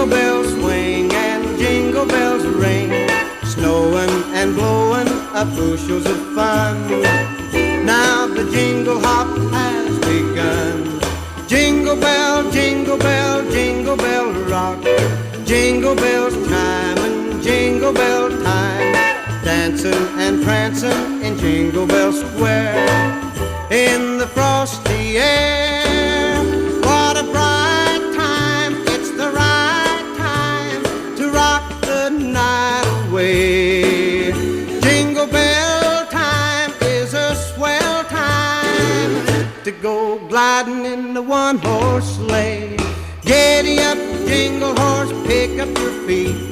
Jingle bells swing and jingle bells ring, snowing and blowing up bushels of fun. Now the jingle hop has begun. Jingle bell, jingle bell, jingle bell rock, jingle bells chime and jingle bell time, dancing and prancing in Jingle Bell Square. In the frosty air, what a bright time, it's the right time to rock the night away. Jingle bell time is a swell time to go gliding in the one-horse sleigh. Giddy up, jingle horse, pick up your feet,